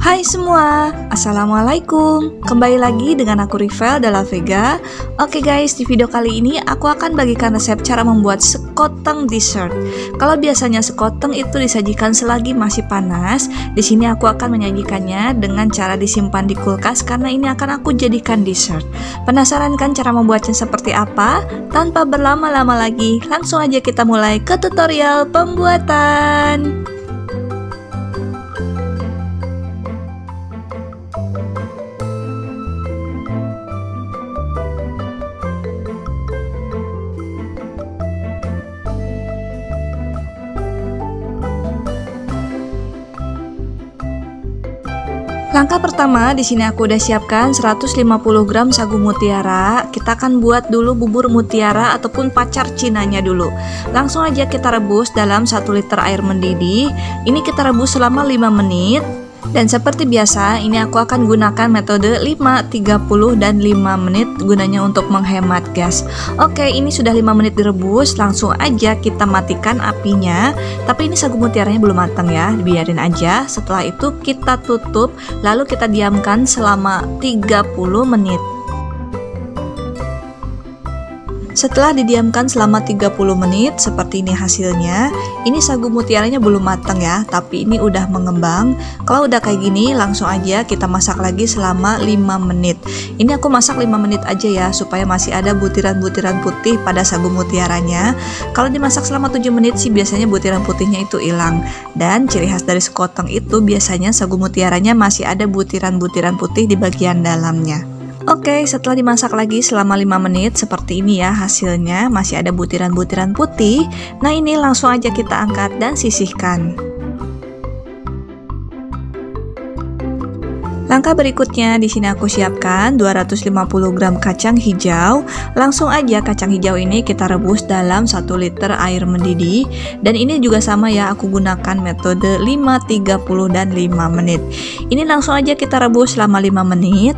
Hai semua, Assalamualaikum. Kembali lagi dengan aku Rivel Dalla Vega. Oke guys, di video kali ini aku akan bagikan resep cara membuat sekoteng dessert. Kalau biasanya sekoteng itu disajikan selagi masih panas, di sini aku akan menyajikannya dengan cara disimpan di kulkas karena ini akan aku jadikan dessert. Penasaran kan cara membuatnya seperti apa? Tanpa berlama-lama lagi, langsung aja kita mulai ke tutorial pembuatan. Langkah pertama, di sini aku udah siapkan 150 gram sagu mutiara. Kita akan buat dulu bubur mutiara ataupun pacar cinanya dulu. Langsung aja kita rebus dalam 1 liter air mendidih. Ini kita rebus selama 5 menit. Dan seperti biasa, ini aku akan gunakan metode 5, 30, dan 5 menit gunanya untuk menghemat gas. Oke, ini sudah 5 menit direbus, langsung aja kita matikan apinya. Tapi ini sagu mutiaranya belum matang ya, biarin aja. Setelah itu kita tutup, lalu kita diamkan selama 30 menit. Setelah didiamkan selama 30 menit, seperti ini hasilnya. Ini sagu mutiaranya belum matang ya, tapi ini udah mengembang. Kalau udah kayak gini, langsung aja kita masak lagi selama 5 menit. Ini aku masak 5 menit aja ya, supaya masih ada butiran-butiran putih pada sagu mutiaranya. Kalau dimasak selama 7 menit sih biasanya butiran putihnya itu hilang. Dan ciri khas dari sekoteng itu biasanya sagu mutiaranya masih ada butiran-butiran putih di bagian dalamnya. Oke, setelah dimasak lagi selama 5 menit seperti ini ya hasilnya, masih ada butiran-butiran putih. Nah, ini langsung aja kita angkat dan sisihkan. Langkah berikutnya, di sini aku siapkan 250 gram kacang hijau. Langsung aja kacang hijau ini kita rebus dalam 1 liter air mendidih. Dan ini juga sama ya, aku gunakan metode 5, 30, dan 5 menit. Ini langsung aja kita rebus selama 5 menit.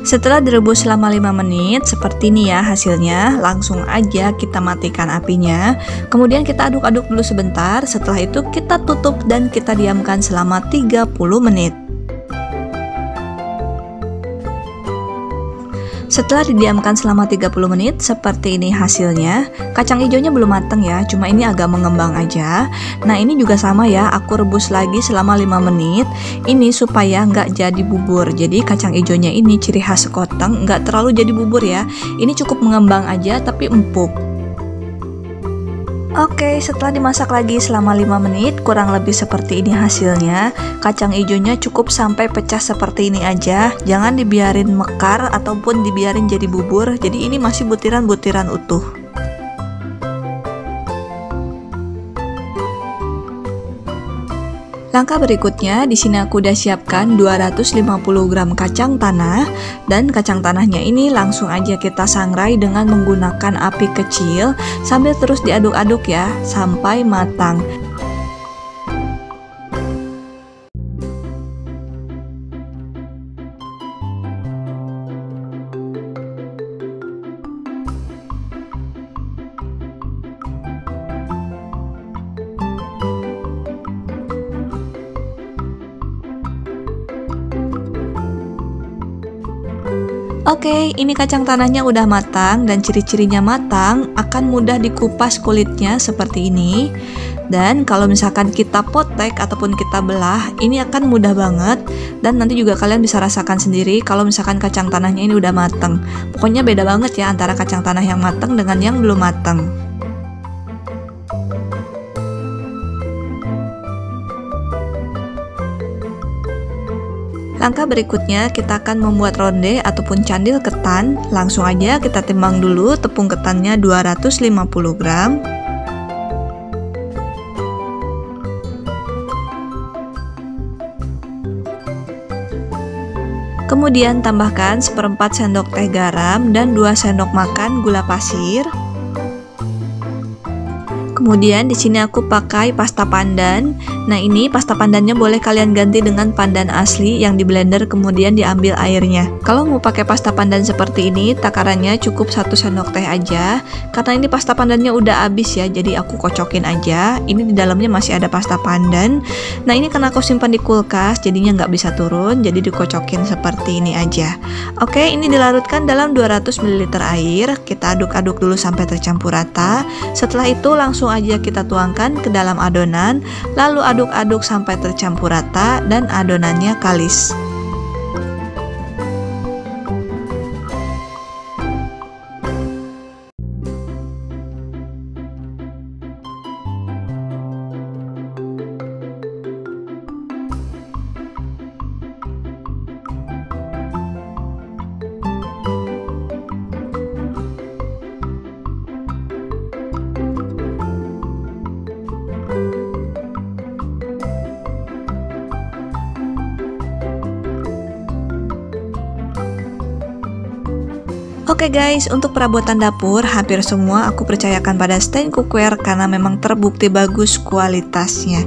Setelah direbus selama 5 menit, seperti ini ya hasilnya. Langsung aja kita matikan apinya. Kemudian kita aduk-aduk dulu sebentar. Setelah itu kita tutup dan kita diamkan selama 30 menit. Setelah didiamkan selama 30 menit, seperti ini hasilnya. Kacang hijaunya belum matang ya, cuma ini agak mengembang aja. Nah, ini juga sama ya, aku rebus lagi selama 5 menit. Ini supaya nggak jadi bubur. Jadi kacang hijaunya ini ciri khas sekoteng, nggak terlalu jadi bubur ya. Ini cukup mengembang aja tapi empuk. Oke, setelah dimasak lagi selama 5 menit, kurang lebih seperti ini hasilnya. Kacang hijaunya cukup sampai pecah seperti ini aja. Jangan dibiarin mekar ataupun dibiarin jadi bubur. Jadi ini masih butiran-butiran utuh. Langkah berikutnya, di sini aku udah siapkan 250 gram kacang tanah. Dan kacang tanahnya ini langsung aja kita sangrai dengan menggunakan api kecil sambil terus diaduk-aduk ya sampai matang. Oke, ini kacang tanahnya udah matang dan ciri-cirinya matang akan mudah dikupas kulitnya seperti ini. Dan kalau misalkan kita potek ataupun kita belah, ini akan mudah banget. Dan nanti juga kalian bisa rasakan sendiri kalau misalkan kacang tanahnya ini udah matang. Pokoknya beda banget ya antara kacang tanah yang matang dengan yang belum matang. Langkah berikutnya kita akan membuat ronde ataupun candil ketan. Langsung aja kita timbang dulu tepung ketannya 250 gram. Kemudian tambahkan 1/4 sendok teh garam dan 2 sendok makan gula pasir. Kemudian di sini aku pakai pasta pandan. Nah, ini pasta pandannya boleh kalian ganti dengan pandan asli yang di blender kemudian diambil airnya. Kalau mau pakai pasta pandan seperti ini, takarannya cukup 1 sendok teh aja. Karena ini pasta pandannya udah habis ya, jadi aku kocokin aja. Ini di dalamnya masih ada pasta pandan. Nah, ini karena aku simpan di kulkas, jadinya nggak bisa turun, jadi dikocokin seperti ini aja. Oke, ini dilarutkan dalam 200 ml air. Kita aduk-aduk dulu sampai tercampur rata. Setelah itu langsung aja kita tuangkan ke dalam adonan, lalu aduk-aduk sampai tercampur rata dan adonannya kalis. Oke guys, untuk perabotan dapur hampir semua aku percayakan pada Stand Cookware karena memang terbukti bagus kualitasnya.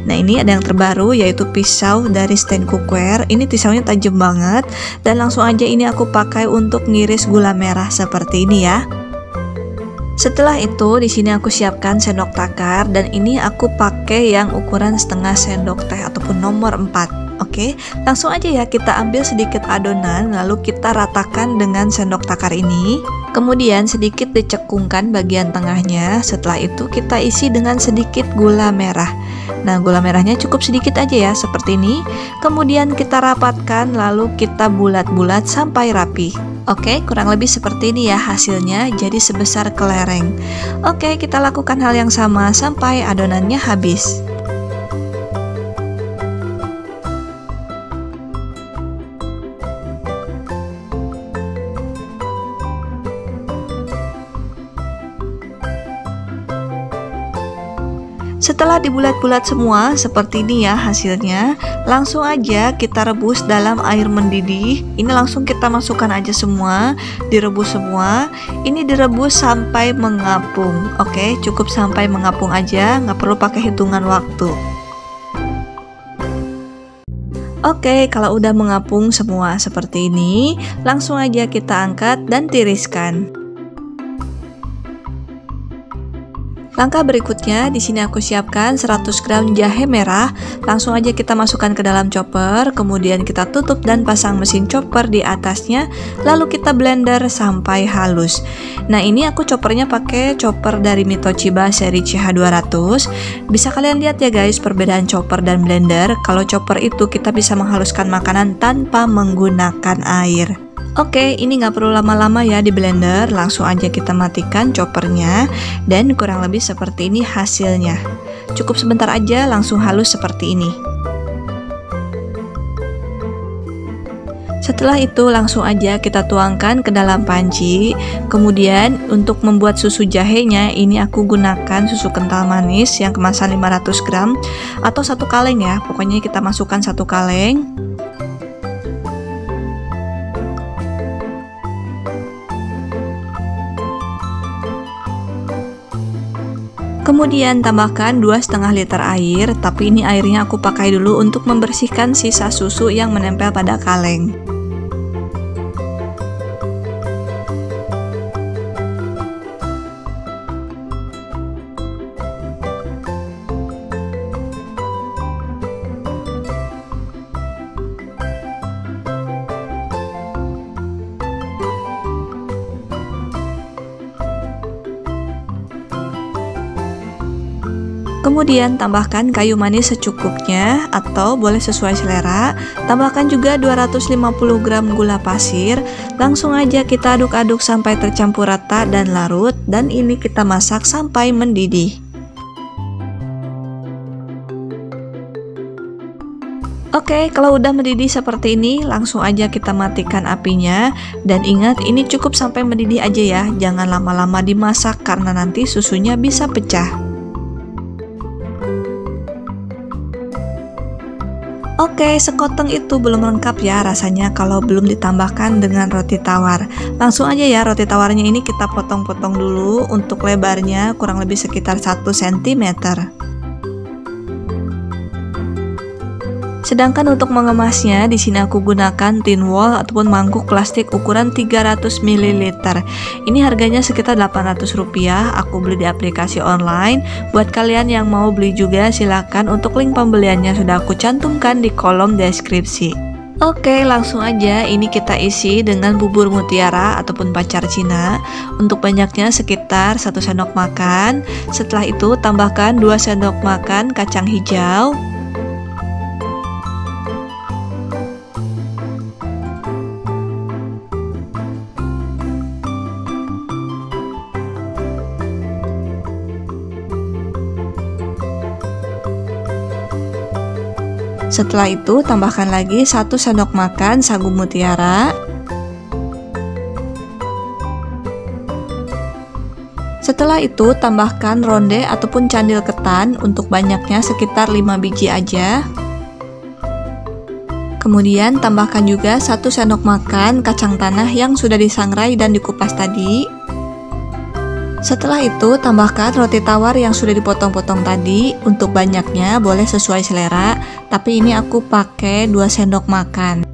Nah, ini ada yang terbaru yaitu pisau dari Stand Cookware. Ini pisaunya tajam banget dan langsung aja ini aku pakai untuk ngiris gula merah seperti ini ya. Setelah itu di sini aku siapkan sendok takar dan ini aku pakai yang ukuran setengah sendok teh ataupun nomor 4. Oke, langsung aja ya kita ambil sedikit adonan lalu kita ratakan dengan sendok takar ini. Kemudian sedikit dicekungkan bagian tengahnya. Setelah itu kita isi dengan sedikit gula merah. Nah, gula merahnya cukup sedikit aja ya seperti ini. Kemudian kita rapatkan lalu kita bulat-bulat sampai rapi. Oke, kurang lebih seperti ini ya hasilnya, jadi sebesar kelereng. Oke, kita lakukan hal yang sama sampai adonannya habis. Setelah dibulat-bulat semua seperti ini ya hasilnya, langsung aja kita rebus dalam air mendidih. Ini langsung kita masukkan aja semua, direbus semua. Ini direbus sampai mengapung. Oke, cukup sampai mengapung aja, nggak perlu pakai hitungan waktu. Oke, kalau udah mengapung semua seperti ini, langsung aja kita angkat dan tiriskan. Langkah berikutnya, di sini aku siapkan 100 gram jahe merah. Langsung aja kita masukkan ke dalam chopper, kemudian kita tutup dan pasang mesin chopper di atasnya, lalu kita blender sampai halus. Nah, ini aku choppernya pakai chopper dari Mitoshiba seri CH200. Bisa kalian lihat ya guys perbedaan chopper dan blender. Kalau chopper itu kita bisa menghaluskan makanan tanpa menggunakan air. Oke, ini nggak perlu lama-lama ya di blender, langsung aja kita matikan choppernya dan kurang lebih seperti ini hasilnya. Cukup sebentar aja langsung halus seperti ini. Setelah itu langsung aja kita tuangkan ke dalam panci. Kemudian untuk membuat susu jahenya ini aku gunakan susu kental manis yang kemasan 500 gram atau 1 kaleng ya. Pokoknya kita masukkan 1 kaleng. Kemudian tambahkan 2,5 liter air, tapi ini airnya aku pakai dulu untuk membersihkan sisa susu yang menempel pada kaleng. Kemudian tambahkan kayu manis secukupnya atau boleh sesuai selera. Tambahkan juga 250 gram gula pasir. Langsung aja kita aduk-aduk sampai tercampur rata dan larut, dan ini kita masak sampai mendidih. Oke, kalau udah mendidih seperti ini, langsung aja kita matikan apinya. Dan ingat, ini cukup sampai mendidih aja ya, jangan lama-lama dimasak karena nanti susunya bisa pecah. Oke, sekoteng itu belum lengkap ya rasanya kalau belum ditambahkan dengan roti tawar. Langsung aja ya, roti tawarnya ini kita potong-potong dulu. Untuk lebarnya kurang lebih sekitar 1 cm. Sedangkan untuk mengemasnya, di sini aku gunakan tin wall ataupun mangkuk plastik ukuran 300 ml. Ini harganya sekitar Rp800. Aku beli di aplikasi online. Buat kalian yang mau beli juga silakan, untuk link pembeliannya sudah aku cantumkan di kolom deskripsi. Oke, langsung aja ini kita isi dengan bubur mutiara ataupun pacar Cina. Untuk banyaknya sekitar 1 sendok makan. Setelah itu tambahkan 2 sendok makan kacang hijau. Setelah itu tambahkan lagi 1 sendok makan sagu mutiara. Setelah itu tambahkan ronde ataupun candil ketan, untuk banyaknya sekitar 5 biji aja. Kemudian tambahkan juga 1 sendok makan kacang tanah yang sudah disangrai dan dikupas tadi. Setelah itu tambahkan roti tawar yang sudah dipotong-potong tadi. Untuk banyaknya boleh sesuai selera, tapi ini aku pakai 2 sendok makan.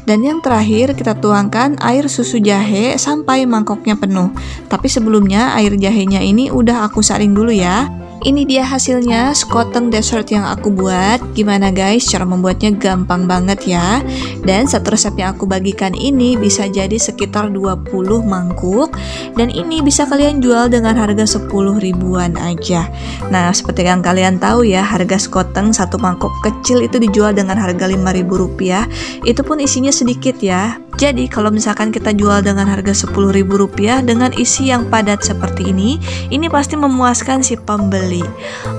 Dan yang terakhir kita tuangkan air susu jahe sampai mangkoknya penuh. Tapi sebelumnya air jahenya ini udah aku saring dulu ya. Ini dia hasilnya sekoteng dessert yang aku buat. Gimana guys, cara membuatnya gampang banget ya. Dan satu resep yang aku bagikan ini bisa jadi sekitar 20 mangkuk. Dan ini bisa kalian jual dengan harga 10 ribuan aja. Nah, seperti yang kalian tahu ya, harga sekoteng satu mangkok kecil itu dijual dengan harga Rp5.000. Itu pun isinya sedikit ya. Jadi kalau misalkan kita jual dengan harga Rp10.000 dengan isi yang padat seperti ini pasti memuaskan si pembeli.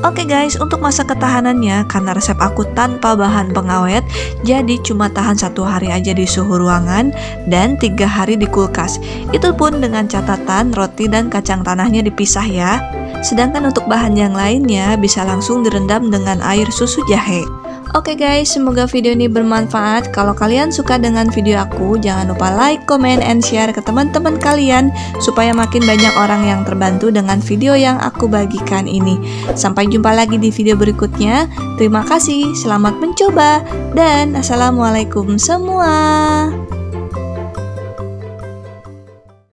Oke guys, untuk masa ketahanannya, karena resep aku tanpa bahan pengawet, jadi cuma tahan 1 hari aja di suhu ruangan dan 3 hari di kulkas. Itu pun dengan catatan roti dan kacang tanahnya dipisah ya. Sedangkan untuk bahan yang lainnya bisa langsung direndam dengan air susu jahe. Oke guys, semoga video ini bermanfaat. Kalau kalian suka dengan video aku, jangan lupa like, comment, and share ke teman-teman kalian supaya makin banyak orang yang terbantu dengan video yang aku bagikan ini. Sampai jumpa lagi di video berikutnya. Terima kasih, selamat mencoba, dan assalamualaikum semua.